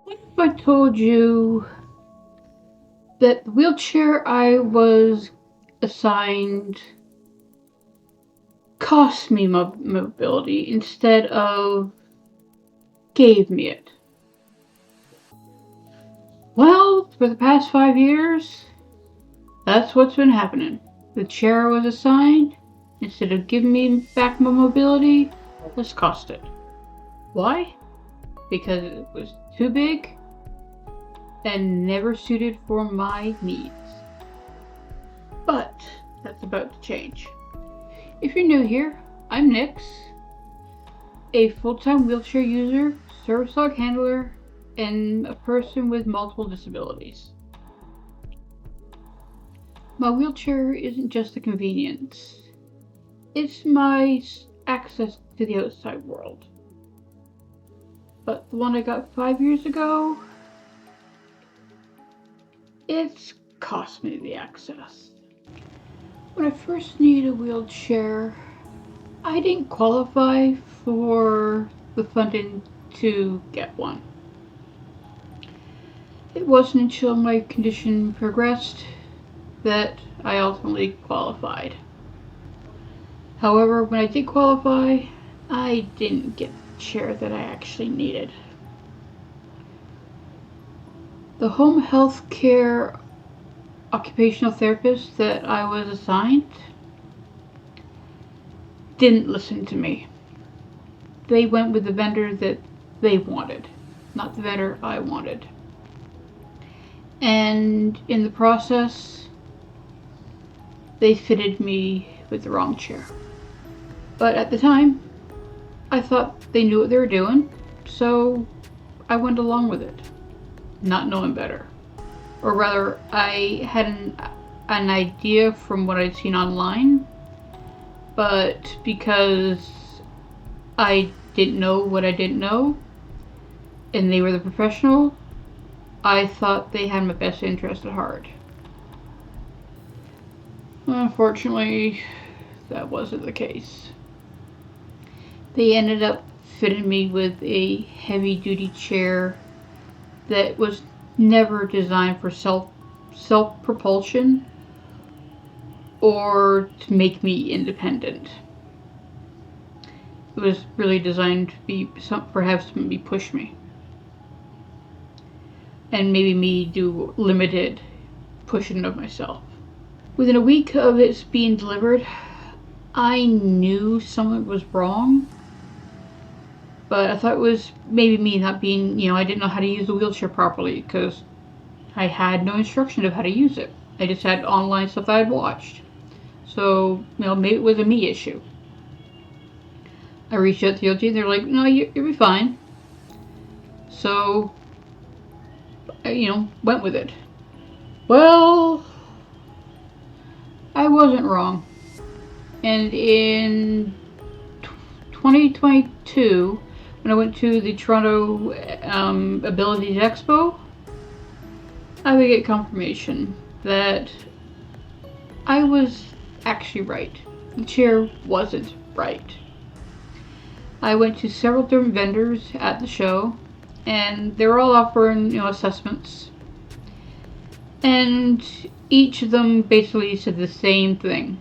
What if I told you that the wheelchair I was assigned cost me mobility instead of gave me it? Well, for the past 5 years, that's what's been happening. The chair I was assigned, instead of giving me back my mobility, has cost it. Why? Because it was too big and never suited for my needs. But that's about to change. If you're new here, I'm Nyxks, a full-time wheelchair user, service dog handler, and a person with multiple disabilities. My wheelchair isn't just a convenience. It's my access to the outside world. But the one I got 5 years ago, it's cost me the access. When I first needed a wheelchair, I didn't qualify for the funding to get one. It wasn't until my condition progressed that I ultimately qualified. However, when I did qualify, I didn't get the chair that I actually needed. The home health care occupational therapist that I was assigned didn't listen to me. They went with the vendor that they wanted, not the vendor I wanted. And in the process, they fitted me with the wrong chair. But at the time, I thought they knew what they were doing, so I went along with it, not knowing better. Or rather, I had an idea from what I'd seen online, but because I didn't know what I didn't know, and they were the professional, I thought they had my best interest at heart. Unfortunately, that wasn't the case. They ended up fitting me with a heavy-duty chair that was never designed for self-propulsion or to make me independent. It was really designed to be perhaps somebody push me, and maybe me do limited pushing of myself. Within a week of it being delivered, I knew something was wrong, but I thought it was maybe me not being, I didn't know how to use the wheelchair properly because I had no instruction of how to use it. I just had online stuff that I'd watched. So, maybe it was a me issue. I reached out to the OT and they're like, no, you'll be fine. So, I, went with it. Well, I wasn't wrong. And in 2022, when I went to the Toronto Abilities Expo, I would get confirmation that I was actually right. The chair wasn't right. I went to several different vendors at the show, and they were all offering, assessments. And each of them basically said the same thing.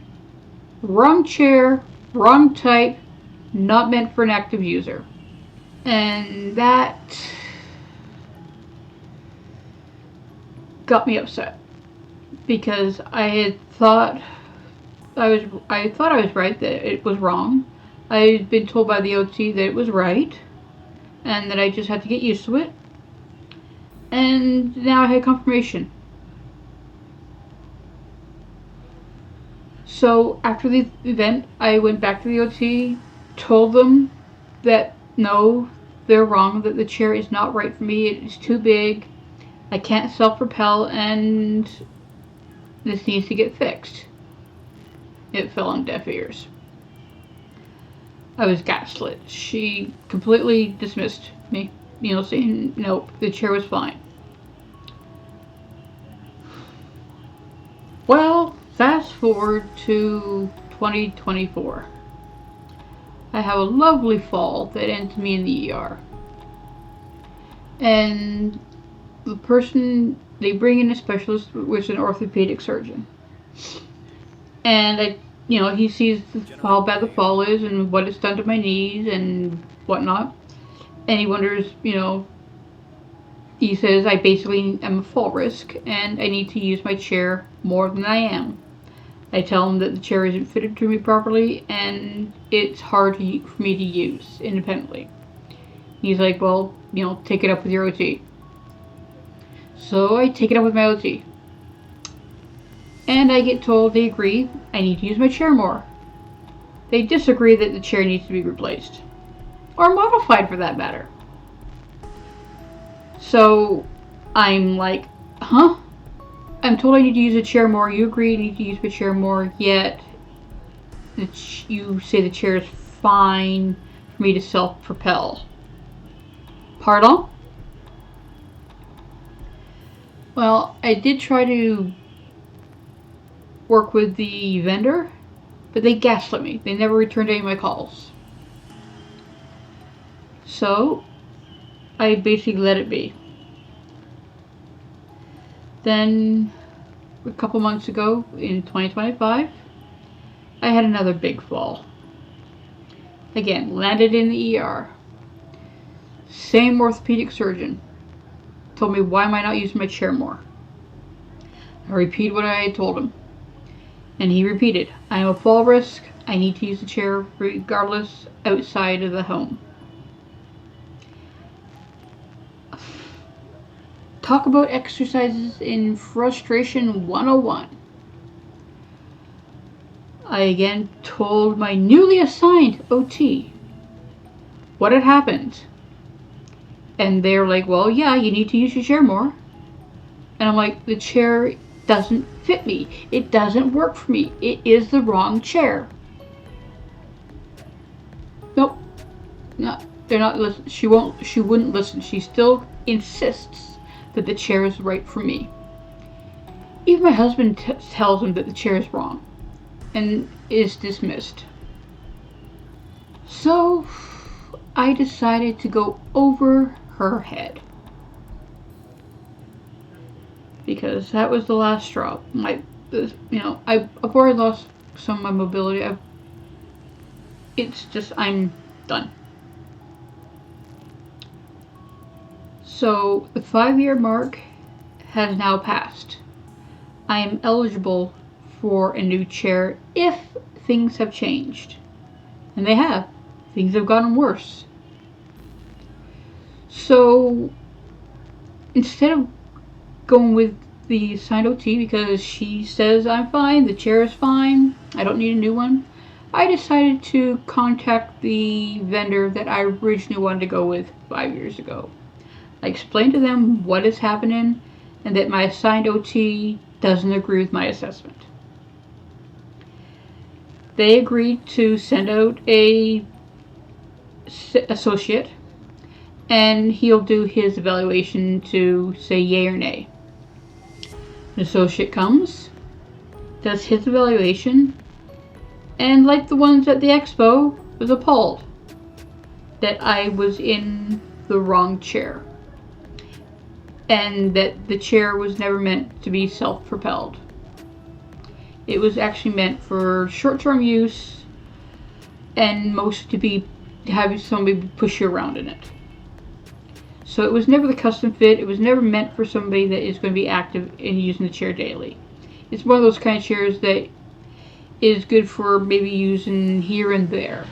Wrong chair, wrong type, not meant for an active user. And that got me upset because I thought I was right that it was wrong. I had been told by the OT that it was right and that I just had to get used to it. And now I had confirmation. So after the event, I went back to the OT, told them that no, they're wrong, that the chair is not right for me, it's too big, I can't self-propel, and this needs to get fixed. It fell on deaf ears. I was gaslit. She completely dismissed me, saying nope, the chair was fine. Well, fast forward to 2024. I have a lovely fall that ends me in the ER. And the person, they bring in a specialist, which is an orthopedic surgeon. And he sees how bad the fall is and what it's done to my knees and whatnot. And he wonders, he says I basically am a fall risk and I need to use my chair more than I am. I tell him that the chair isn't fitted to me properly and it's hard for me to use independently. He's like, well, take it up with your OT. So I take it up with my OT. And I get told they agree I need to use my chair more. They disagree that the chair needs to be replaced. Or modified for that matter. So I'm like, huh? I'm told I need to use the chair more. You agree I need to use my chair more, yet you say the chair is fine for me to self-propel. Pardon? Well, I did try to work with the vendor, but they gaslit me. They never returned any of my calls. So I basically let it be. Then a couple months ago in 2025, I had another big fall. Again, landed in the ER. Same orthopedic surgeon told me, why am I not using my chair more? I repeat what I told him. And he repeated, I am a fall risk. I need to use the chair regardless outside of the home. Talk about exercises in frustration 101. I again told my newly assigned OT what had happened. And they're like, well, yeah, you need to use your chair more. And I'm like, the chair doesn't fit me. It doesn't work for me. It is the wrong chair. Nope. No, they're not listening. She wouldn't listen. She still insists that the chair is right for me. Even my husband tells him that the chair is wrong and is dismissed. So I decided to go over her head, because that was the last straw. I've already lost some of my mobility. I'm done. So the 5-year mark has now passed. I am eligible for a new chair if things have changed. And they have. Things have gotten worse. So instead of going with the assigned OT because she says I'm fine, the chair is fine, I don't need a new one, I decided to contact the vendor that I originally wanted to go with 5 years ago. I explained to them what is happening and that my assigned OT doesn't agree with my assessment. They agreed to send out a associate, and he'll do his evaluation to say yay or nay. An associate comes, does his evaluation, and like the ones at the expo, was appalled that I was in the wrong chair and that the chair was never meant to be self-propelled. It was actually meant for short-term use and mostly to have somebody push you around in it. So it was never the custom fit. It was never meant for somebody that is going to be active in using the chair daily. It's one of those kind of chairs that is good for maybe using here and there,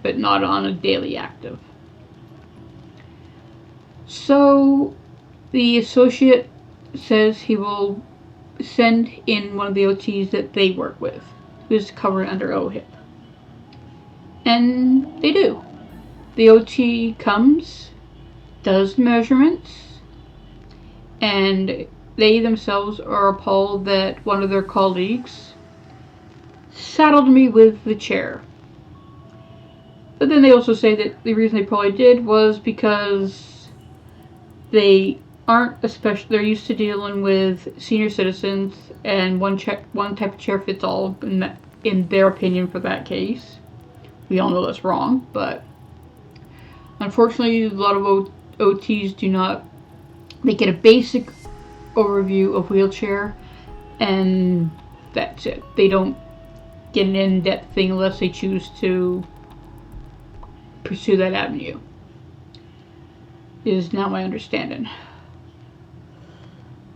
but not on a daily active. So the associate says he will send in one of the OTs that they work with, who's covered under OHIP. And they do. The OT comes, does measurements, and they themselves are appalled that one of their colleagues saddled me with the chair. But then they also say that the reason they probably did was because they aren't they're used to dealing with senior citizens, and one type of chair fits all in their opinion for that case. We all know that's wrong, but unfortunately a lot of OTs do not, they get a basic overview of wheelchair and that's it. They don't get an in-depth thing unless they choose to pursue that avenue, is now my understanding.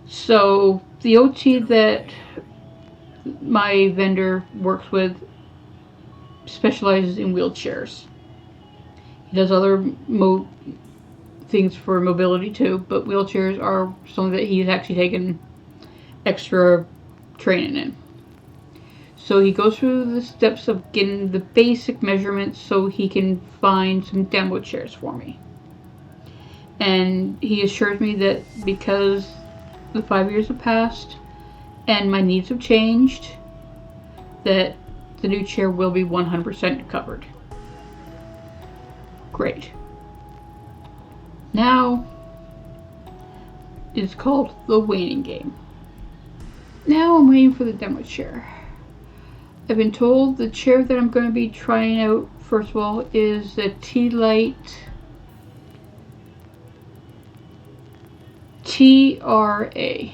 So the OT that my vendor works with specializes in wheelchairs. He does other things for mobility too, but wheelchairs are something that he's actually taken extra training in. So he goes through the steps of getting the basic measurements so he can find some demo chairs for me. And he assures me that because the 5 years have passed and my needs have changed, that the new chair will be 100% covered. Great. Now it's called the waiting game. Now I'm waiting for the demo chair. I've been told the chair that I'm going to be trying out, first of all, is the T-Light TRA.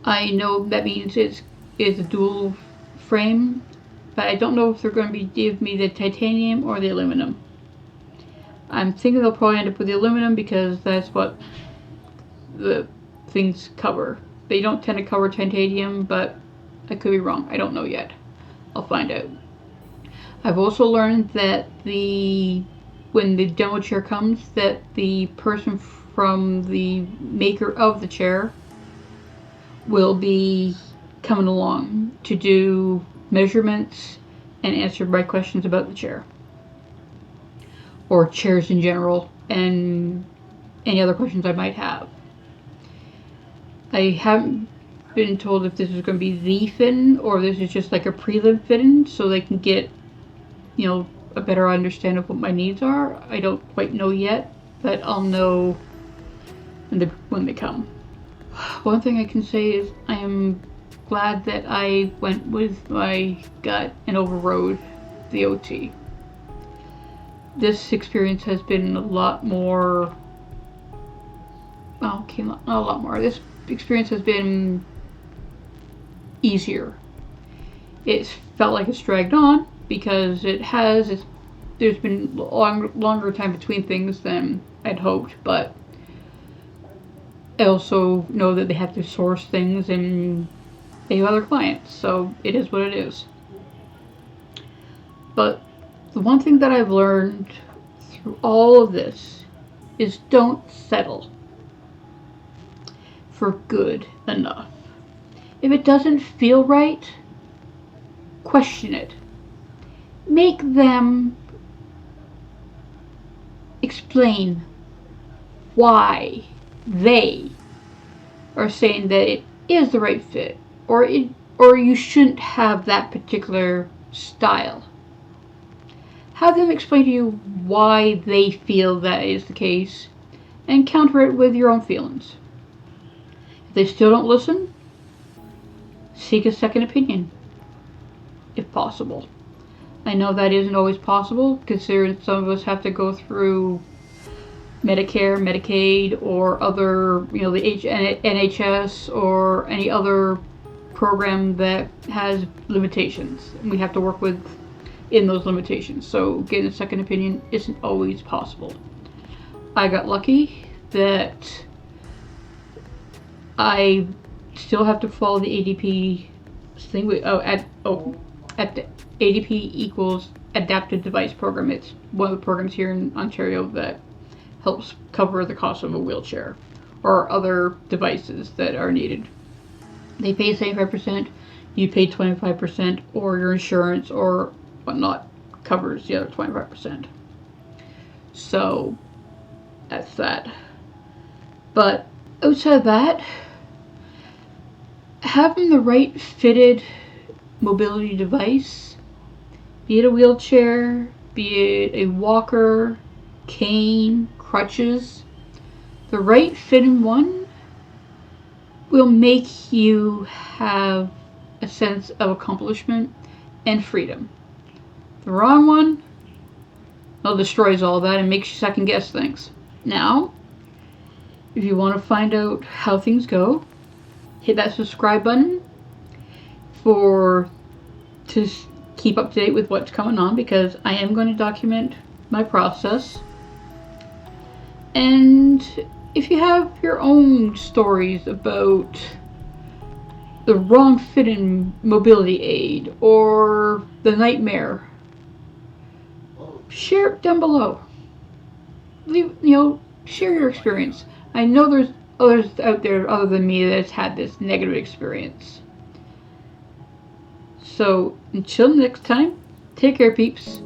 I know that means it's a dual frame, but I don't know if they're going to give me the titanium or the aluminum. I'm thinking they'll probably end up with the aluminum because that's what the things cover. They don't tend to cover titanium, but I could be wrong. I don't know yet. I'll find out. I've also learned that when the demo chair comes, that the person from the maker of the chair will be coming along to do measurements and answer my questions about the chair. Or chairs in general, and any other questions I might have. I haven't been told if this is going to be the fitting or this is just like a prelim fitting so they can get, a better understanding of what my needs are. I don't quite know yet, but I'll know when they come. One thing I can say is I am glad that I went with my gut and overrode the OT. This experience has been a lot more, this experience has been easier. It's felt like it's dragged on because there's been longer time between things than I'd hoped, but I also know that they have to source things and they have other clients, so it is what it is. But the one thing that I've learned through all of this is don't settle for good enough. If it doesn't feel right, question it. Make them explain why they are saying that it is the right fit, or you shouldn't have that particular style. Have them explain to you why they feel that is the case, and counter it with your own feelings. If they still don't listen, seek a second opinion, if possible. I know that isn't always possible, considering some of us have to go through Medicare, Medicaid, or other, the NHS, or any other program that has limitations. And we have to work in those limitations. So getting a second opinion isn't always possible. I got lucky that I still have to follow the ADP thing. At the ADP equals adapted device program. It's one of the programs here in Ontario that helps cover the cost of a wheelchair or other devices that are needed. They pay 75%, you pay 25%, or your insurance or whatnot covers the other 25%. So that's that. But outside of that, having the right fitted mobility device, be it a wheelchair, be it a walker, cane, crutches, the right fitting one will make you have a sense of accomplishment and freedom. The wrong one Well, destroys all that and makes you second guess things. Now, if you want to find out how things go, hit that subscribe button to keep up to date with what's coming on, because I am going to document my process. And if you have your own stories about the wrong fit in mobility aid or the nightmare, share it down below. Share your experience. I know there's others out there other than me that's had this negative experience. So until next time, take care, peeps.